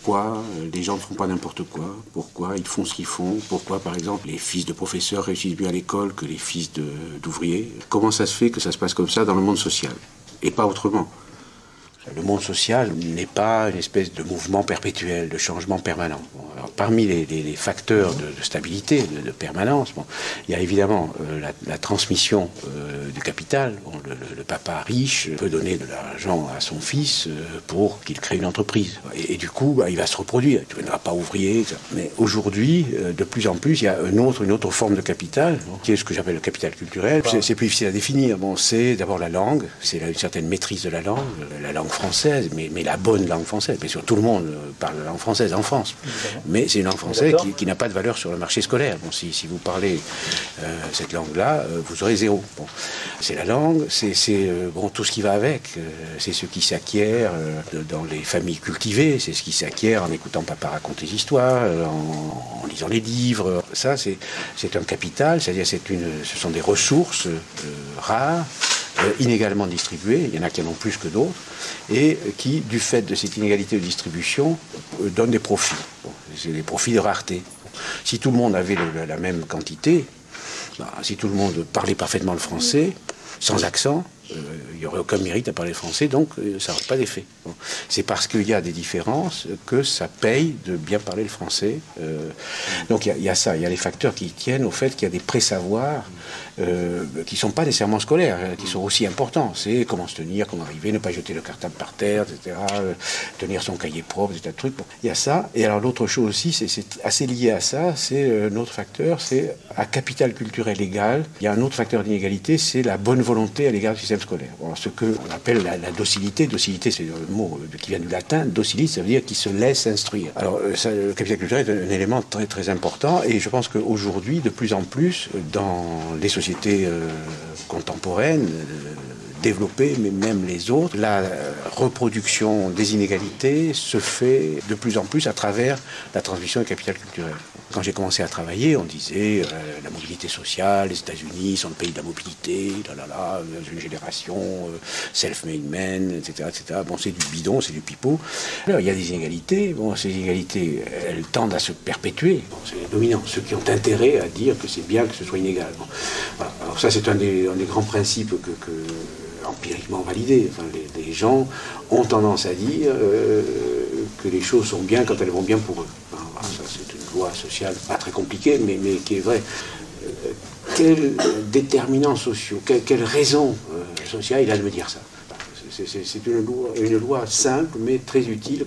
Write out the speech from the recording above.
pourquoi les gens ne font pas n'importe quoi, pourquoi ils font ce qu'ils font, pourquoi par exemple les fils de professeurs réussissent mieux à l'école que les fils d'ouvriers. Comment ça se fait que ça se passe comme ça dans le monde social et pas autrement? Le monde social n'est pas une espèce de mouvement perpétuel, de changement permanent. Bon, alors, parmi les facteurs de stabilité, de permanence, bon, il y a évidemment la transmission du capital. Bon, le papa riche peut donner de l'argent à son fils pour qu'il crée une entreprise. Et du coup, bah, il va se reproduire. Il ne deviendra pas ouvrier. Mais aujourd'hui, de plus en plus, il y a une autre forme de capital, bon, qui est ce que j'appelle le capital culturel. C'est plus difficile à définir. Bon, c'est d'abord la langue, c'est une certaine maîtrise de la langue française, mais la bonne langue française. Bien sûr, tout le monde parle la langue française en France, mais c'est une langue française qui n'a pas de valeur sur le marché scolaire. Bon, si vous parlez cette langue-là, vous aurez zéro. Bon, c'est la langue, c'est bon, tout ce qui va avec. C'est ce qui s'acquiert dans les familles cultivées, c'est ce qui s'acquiert en écoutant papa raconter des histoires, en lisant les livres. Ça, c'est un capital, c'est-à-dire ce sont des ressources rares, inégalement distribuées, il y en a qui en ont plus que d'autres, et qui, du fait de cette inégalité de distribution, donnent des profits. Bon, c'est des profits de rareté. Bon, si tout le monde avait la même quantité, bah, si tout le monde parlait parfaitement le français, sans accent, il n'y aurait aucun mérite à parler français, donc ça n'aurait pas d'effet. Bon. C'est parce qu'il y a des différences que ça paye de bien parler le français. Donc il y a ça, il y a les facteurs qui tiennent au fait qu'il y a des pré-savoirs qui ne sont pas nécessairement scolaires, qui sont aussi importants. C'est comment se tenir, comment arriver, ne pas jeter le cartable par terre, etc., tenir son cahier propre, des tas de trucs. Bon. Il y a ça. Et alors l'autre chose aussi, c'est assez lié à ça, c'est un autre facteur, c'est à capital culturel égal. Il y a un autre facteur d'inégalité, c'est la bonne volonté à l'égard du système scolaire. Bon, ce qu'on appelle la docilité. Docilité, c'est le mot qui vient du latin. Docilis, ça veut dire qui se laisse instruire. Alors, ça, le capital culturel est un élément très très important, et je pense qu'aujourd'hui, de plus en plus, dans les sociétés contemporaines, développées, mais même les autres, la reproduction des inégalités se fait de plus en plus à travers la transmission du capital culturel. Quand j'ai commencé à travailler, on disait la mobilité sociale, les États-Unis sont le pays de la mobilité, une génération, self-made men, etc., etc. Bon, c'est du bidon, c'est du pipeau. Alors, il y a des inégalités. Bon, ces inégalités, elles tendent à se perpétuer. Bon, c'est les dominants, ceux qui ont intérêt à dire que c'est bien que ce soit inégal. Bon, voilà. Alors ça, c'est un des grands principes empiriquement validés. Enfin, les gens ont tendance à dire que les choses sont bien quand elles vont bien pour eux. Enfin, voilà, ça, c'est une loi sociale pas très compliquée, mais qui est vraie. Quels déterminants sociaux, quelle raison sociale il a de me dire ça? C'est une loi simple, mais très utile.